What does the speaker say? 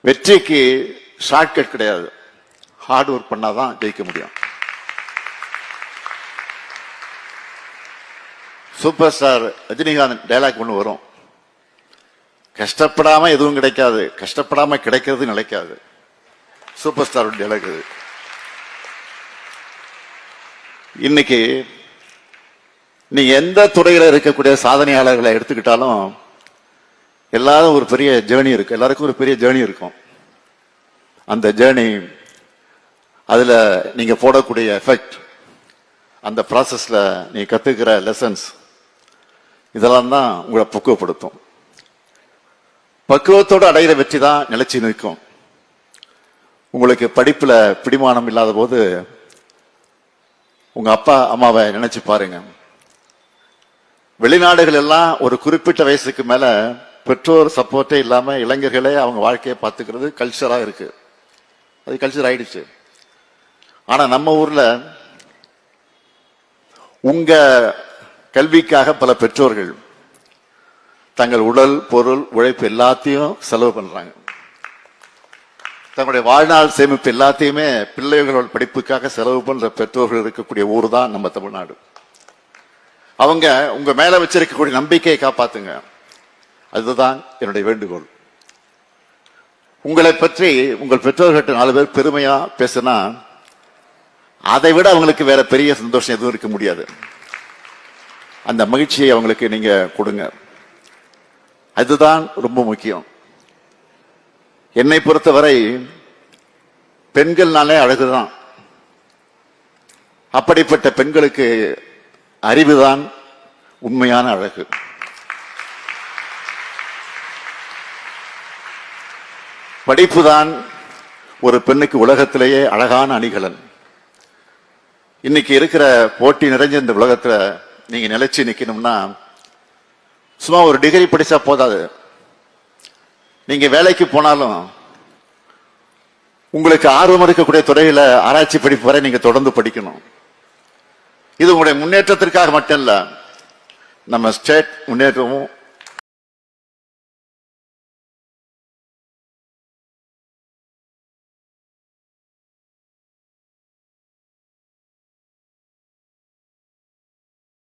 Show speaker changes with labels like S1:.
S1: வெற்றிக்கு ஷார்ட்கட் கிடையாது, hard work பண்ணாதான் ஜெயிக்க முடியும். சூப்பர் ஸ்டார் ரஜினிகாந்த் டைலாக் ஒன்று வரும், கஷ்டப்படாம எதுவும் கிடைக்காது, கஷ்டப்படாம கிடைக்கிறது நிலைக்காது. சூப்பர் ஸ்டார் டைலாக் இது. இன்னைக்கு நீங்க எந்த துறையில இருக்கக்கூடிய சாதனையாளர்களை எடுத்துக்கிட்டாலும் எல்லாரும் ஒரு பெரிய ஜேர்னி இருக்கு, எல்லாருக்கும் ஒரு பெரிய ஜேர்னி இருக்கும். அந்த ஜேர்னி, அதுல நீங்க போடக்கூடிய எஃபெக்ட், அந்த ப்ராசஸ்ல நீங்க கத்துக்கிற லெசன்ஸ், இதெல்லாம் தான் உங்களை பக்குவப்படுத்தும். பக்குவத்தோடு அடைகிற வெற்றி தான் நிலைச்சி நிற்கும். உங்களுக்கு படிப்புல பிடிமானம் இல்லாத போது உங்க அப்பா அம்மாவை நினைச்சு பாருங்க. வெளிநாடுகள் எல்லாம் ஒரு குறிப்பிட்ட வயசுக்கு மேல பெற்றோர் சப்போர்ட்டே இல்லாம இளைஞர்களே அவங்க வாழ்க்கையை பார்த்துக்கிறது கல்ச்சரா இருக்கு, அது கல்ச்சர் ஆயிடுச்சு. ஆனா நம்ம ஊர்ல உங்க கல்விக்காக பல பெற்றோர்கள் தங்கள் உடல் பொருள் உழைப்பு எல்லாத்தையும் செலவு பண்றாங்க. தங்களுடைய வாழ்நாள் சேமிப்பு எல்லாத்தையுமே பிள்ளைகளோட படிப்புக்காக செலவு பண்ற பெற்றோர்கள் இருக்கக்கூடிய ஊர் தான் நம்ம தமிழ்நாடு. அவங்க உங்க மேல வச்சிருக்கக்கூடிய நம்பிக்கையை காப்பாத்துங்க, அதுதான் என்னுடைய வேண்டுகோள். உங்களை பற்றி உங்கள் பெற்றோர்கிட்ட 4 பேர் பெருமையா பேசினா அதை விட அவங்களுக்கு வேற பெரிய சந்தோஷம் எதுவும் இருக்க முடியாது. அந்த மகிழ்ச்சியை அவங்களுக்கு நீங்க கொடுங்க, அதுதான் ரொம்ப முக்கியம். என்னை பொறுத்தவரை பெண்கள்னாலே அழகுதான். அப்படிப்பட்ட பெண்களுக்கு அறிவுதான் உண்மையான அழகு. படிப்புதான் ஒரு பெண்ணுக்கு உலகத்திலேயே அழகான அணிகலன். இன்னைக்கு இருக்கிற போட்டி நிறைஞ்ச இந்த உலகத்துல நீங்க நிலைச்சு நிக்கணும்னா சும்மா ஒரு டிகிரி படிச்சா போதாது. நீங்க வேலைக்கு போனாலும் உங்களுக்கு ஆர்வம் இருக்கக்கூடிய துறையில ஆராய்ச்சி படிப்பு வரை நீங்க தொடர்ந்து படிக்கணும். இது உங்களுடைய முன்னேற்றத்திற்காக மட்டும் இல்ல, நம்ம ஸ்டேட் முன்னேற்றமும்